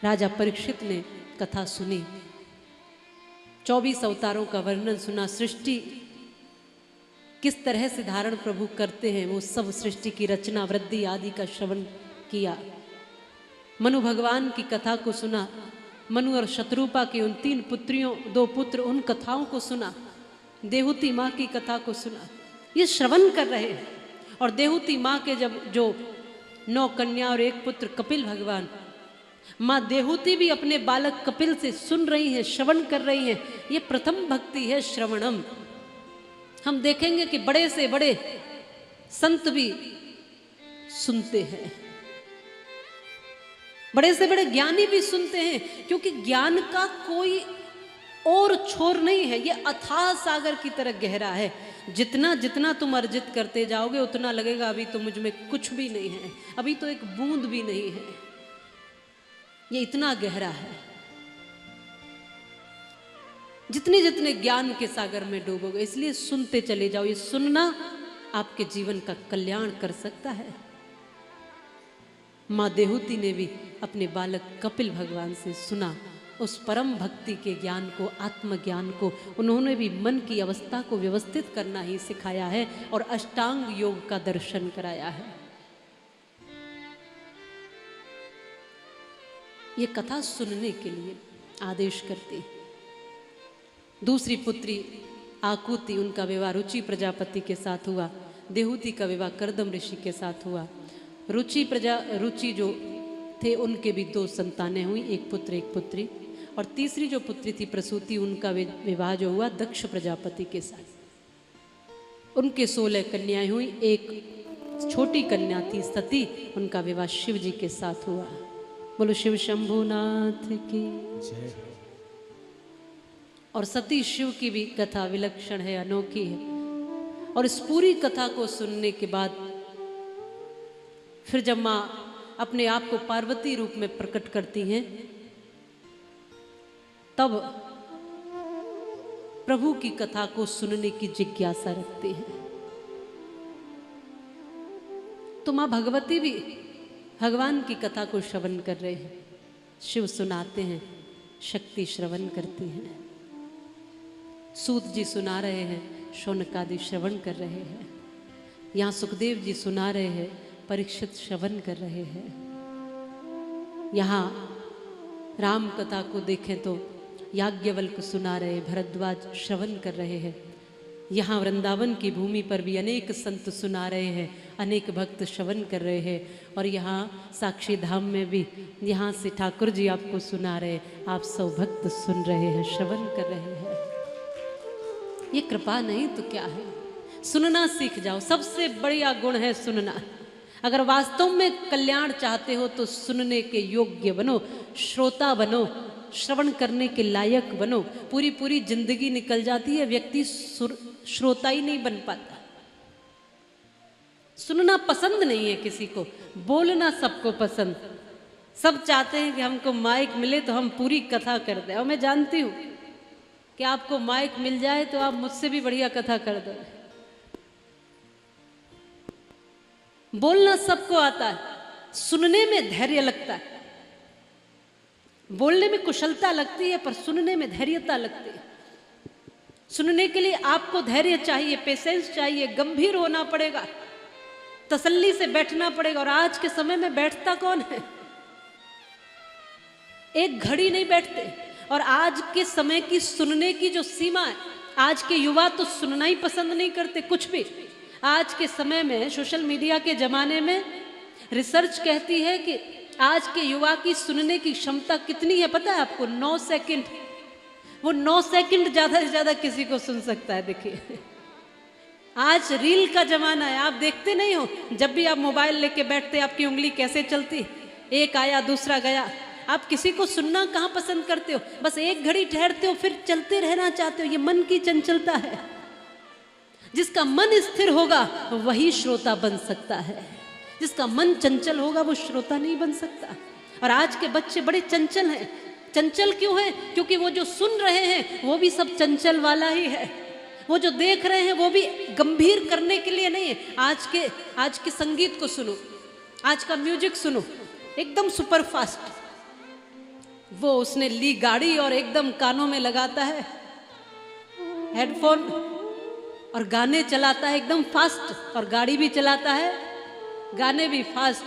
राजा परीक्षित ने कथा सुनी, 24 अवतारों का वर्णन सुना, सृष्टि किस तरह से धारण प्रभु करते हैं, वो सब सृष्टि की रचना वृद्धि आदि का श्रवण किया। मनु भगवान की कथा को सुना, मनु और शत्रुपा की उन 3 पुत्रियों 2 पुत्र उन कथाओं को सुना, देहूती माँ की कथा को सुना। ये श्रवण कर रहे हैं। और देहूती माँ के जब जो 9 कन्या और 1 पुत्र कपिल भगवान, माँ देहूती भी अपने बालक कपिल से सुन रही हैं, श्रवण कर रही हैं। ये प्रथम भक्ति है, श्रवणम। हम देखेंगे कि बड़े से बड़े संत भी सुनते हैं, बड़े से बड़े ज्ञानी भी सुनते हैं, क्योंकि ज्ञान का कोई और छोर नहीं है। ये अथाह सागर की तरह गहरा है। जितना जितना तुम अर्जित करते जाओगे उतना लगेगा अभी तो मुझ में कुछ भी नहीं है, अभी तो एक बूंद भी नहीं है। ये इतना गहरा है। जितने जितने ज्ञान के सागर में डूबोगे, इसलिए सुनते चले जाओ। ये सुनना आपके जीवन का कल्याण कर सकता है। माँ देहूती ने भी अपने बालक कपिल भगवान से सुना, उस परम भक्ति के ज्ञान को, आत्मज्ञान को। उन्होंने भी मन की अवस्था को व्यवस्थित करना ही सिखाया है और अष्टांग योग का दर्शन कराया है। ये कथा सुनने के लिए आदेश करती है। दूसरी पुत्री आकुति, उनका विवाह रुचि प्रजापति के साथ हुआ। देहूती का विवाह कर्दम ऋषि के साथ हुआ। रुचि जो थे उनके भी 2 संतानें हुई, 1 पुत्र 1 पुत्री। और तीसरी जो पुत्री थी प्रसूति, उनका विवाह जो हुआ दक्ष प्रजापति के साथ। उनके 16 कन्याएं हुई। 1 छोटी कन्या थी सती, उनका विवाह शिव जी के साथ हुआ। बोलो शिव शंभुनाथ की जय। और सती शिव की भी कथा विलक्षण है, अनोखी है। और इस पूरी कथा को सुनने के बाद फिर जब माँ अपने आप को पार्वती रूप में प्रकट करती हैं, तब प्रभु की कथा को सुनने की जिज्ञासा रखती हैं। तो माँ भगवती भी भगवान की कथा को श्रवण कर रहे हैं। शिव सुनाते हैं, शक्ति श्रवण करती हैं। सूत जी सुना रहे हैं, शौनकादि श्रवण कर रहे हैं। यहाँ सुखदेव जी सुना रहे हैं, परीक्षित श्रवण कर रहे हैं। यहाँ राम कथा को देखें तो याज्ञवल्क सुना रहे, भरद्वाज श्रवण कर रहे हैं। यहाँ वृंदावन की भूमि पर भी अनेक संत सुना रहे हैं, अनेक भक्त श्रवण कर रहे हैं। और यहाँ साक्षी धाम में भी यहाँ से ठाकुर जी आपको सुना रहे, आप सब भक्त सुन रहे हैं, श्रवण कर रहे हैं। ये कृपा नहीं तो क्या है? सुनना सीख जाओ। सबसे बढ़िया गुण है सुनना। अगर वास्तव में कल्याण चाहते हो तो सुनने के योग्य बनो, श्रोता बनो, श्रवण करने के लायक बनो। पूरी पूरी जिंदगी निकल जाती है, व्यक्ति श्रोता ही नहीं बन पाता। सुनना पसंद नहीं है किसी को, बोलना सबको पसंद। सब चाहते हैं कि हमको माइक मिले तो हम पूरी कथा कर दें। और मैं जानती हूँ कि आपको माइक मिल जाए तो आप मुझसे भी बढ़िया कथा कर दो। बोलना सबको आता है, सुनने में धैर्य लगता है। बोलने में कुशलता लगती है, पर सुनने में धैर्यता लगती है। सुनने के लिए आपको धैर्य चाहिए, पेशेंस चाहिए, गंभीर होना पड़ेगा, तसल्ली से बैठना पड़ेगा। और आज के समय में बैठता कौन है? एक घड़ी नहीं बैठते। और आज के समय की सुनने की जो सीमा है, आज के युवा तो सुनना ही पसंद नहीं करते कुछ भी। आज के समय में, सोशल मीडिया के जमाने में, रिसर्च कहती है कि आज के युवा की सुनने की क्षमता कितनी है पता है आपको? 9 सेकंड। वो 9 सेकंड ज्यादा से ज्यादा किसी को सुन सकता है। देखिए, आज रील का जमाना है। आप देखते नहीं हो, जब भी आप मोबाइल लेके बैठते आपकी उंगली कैसे चलती, एक आया दूसरा गया। आप किसी को सुनना कहाँ पसंद करते हो? बस एक घड़ी ठहरते हो, फिर चलते रहना चाहते हो। ये मन की चंचलता है। जिसका मन स्थिर होगा वही श्रोता बन सकता है। जिसका मन चंचल होगा वो श्रोता नहीं बन सकता। और आज के बच्चे बड़े चंचल हैं। चंचल क्यों है? क्योंकि वो जो सुन रहे हैं वो भी सब चंचल वाला ही है। वो जो देख रहे हैं वो भी गंभीर करने के लिए नहीं है। आज के संगीत को सुनो, आज का म्यूजिक सुनो, एकदम सुपर फास्ट। वो उसने ली गाड़ी और एकदम कानों में लगाता है हेडफोन और गाने चलाता है एकदम फास्ट, और गाड़ी भी चलाता है, गाने भी फास्ट,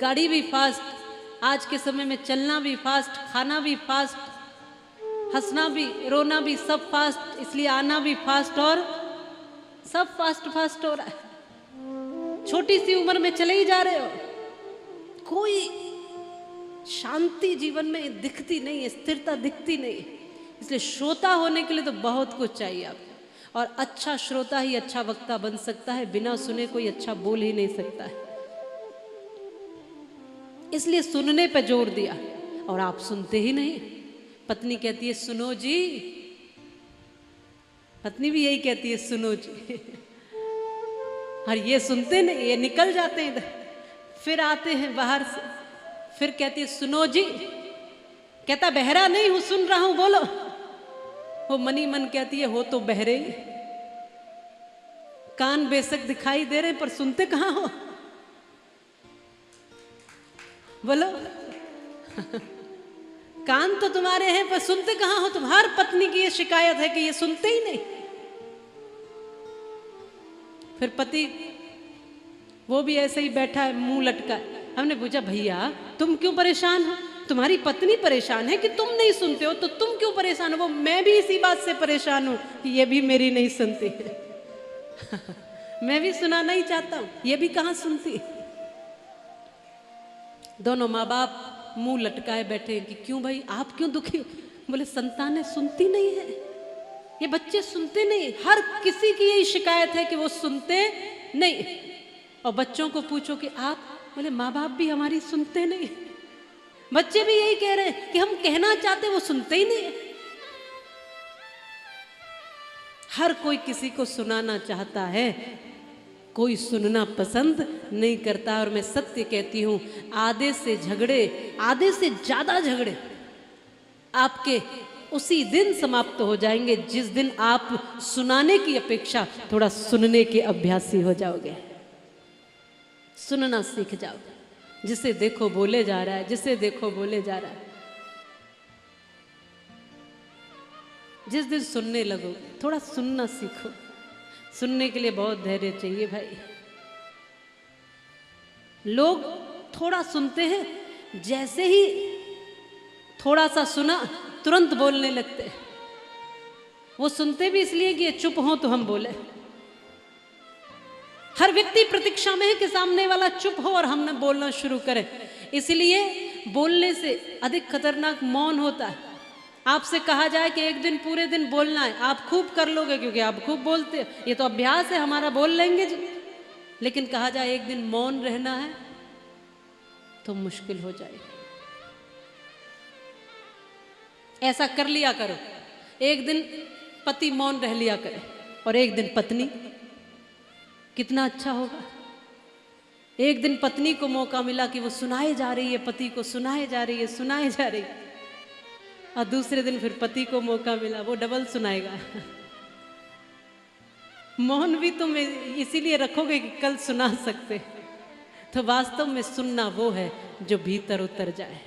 गाड़ी भी फास्ट। आज के समय में चलना भी फास्ट, खाना भी फास्ट, हंसना भी रोना भी सब फास्ट, इसलिए आना भी फास्ट, और सब फास्ट फास्ट हो रहा है। छोटी सी उम्र में चले ही जा रहे हो, कोई शांति जीवन में दिखती नहीं है, स्थिरता दिखती नहीं है। इसलिए श्रोता होने के लिए तो बहुत कुछ चाहिए आपको, और अच्छा श्रोता ही अच्छा वक्ता बन सकता है, बिना सुने कोई अच्छा बोल ही नहीं सकता है। इसलिए सुनने पे जोर दिया, और आप सुनते ही नहीं। पत्नी कहती है सुनो जी, पत्नी भी यही कहती है सुनो जी और ये सुनते नहीं, ये निकल जाते हैं इधर, फिर आते हैं बाहर से, फिर कहती है सुनो जी, कहता बहरा नहीं हूं, सुन रहा हूं, बोलो। वो मनी मन कहती है हो तो बहरे ही, कान बेशक दिखाई दे रहे पर सुनते कहां हो, बोलो कान तो तुम्हारे हैं पर सुनते कहां हो तुम। हर पत्नी की ये शिकायत है कि ये सुनते ही नहीं। फिर पति वो भी ऐसे ही बैठा है मुंह लटका है। हमने पूछा भैया तुम क्यों परेशान हो, तुम्हारी पत्नी परेशान है कि तुम नहीं सुनते हो, तो तुम क्यों परेशान हो। वो मैं भी इसी बात से परेशान हूं कि ये भी मेरी नहीं सुनती है मैं भी सुनाना ही चाहता हूं, ये भी कहां सुनती है। दोनों माँ बाप मुंह लटकाए बैठे हैं कि क्यों भाई आप क्यों दुखी हो। बोले संतानें सुनती नहीं है, ये बच्चे सुनते नहीं। हर किसी की यही शिकायत है कि वो सुनते नहीं। और बच्चों को पूछो कि आप, बोले माँ बाप भी हमारी सुनते नहीं। बच्चे भी यही कह रहे हैं कि हम कहना चाहते वो सुनते ही नहीं। हर कोई किसी को सुनाना चाहता है, कोई सुनना पसंद नहीं करता। और मैं सत्य कहती हूं, आधे से झगड़े, आधे से ज्यादा झगड़े आपके उसी दिन समाप्त हो जाएंगे जिस दिन आप सुनाने की अपेक्षा थोड़ा सुनने के अभ्यासी हो जाओगे, सुनना सीख जाओगे। जिसे देखो बोले जा रहा है, जिसे देखो बोले जा रहा है। जिस दिन सुनने लगो, थोड़ा सुनना सीखो। सुनने के लिए बहुत धैर्य चाहिए भाई। लोग थोड़ा सुनते हैं, जैसे ही थोड़ा सा सुना तुरंत बोलने लगते हैं। वो सुनते भी इसलिए कि ये चुप हो तो हम बोले। हर व्यक्ति प्रतीक्षा में है कि सामने वाला चुप हो और हमने बोलना शुरू करें। इसलिए बोलने से अधिक खतरनाक मौन होता है। आपसे कहा जाए कि एक दिन पूरे दिन बोलना है, आप खूब कर लोगे क्योंकि आप खूब बोलते हैं, ये तो अभ्यास है हमारा, बोल लेंगे जी। लेकिन कहा जाए एक दिन मौन रहना है तो मुश्किल हो जाएगी। ऐसा कर लिया करो, एक दिन पति मौन रह लिया करे और एक दिन पत्नी, कितना अच्छा होगा। एक दिन पत्नी को मौका मिला कि वो सुनाए जा रही है, पति को सुनाए जा रही है, सुनाए जा रही है, और दूसरे दिन फिर पति को मौका मिला, वो डबल सुनाएगा। मौन भी तुम इसीलिए रखोगे कि कल सुना सकते। तो वास्तव में सुनना वो है जो भीतर उतर जाए।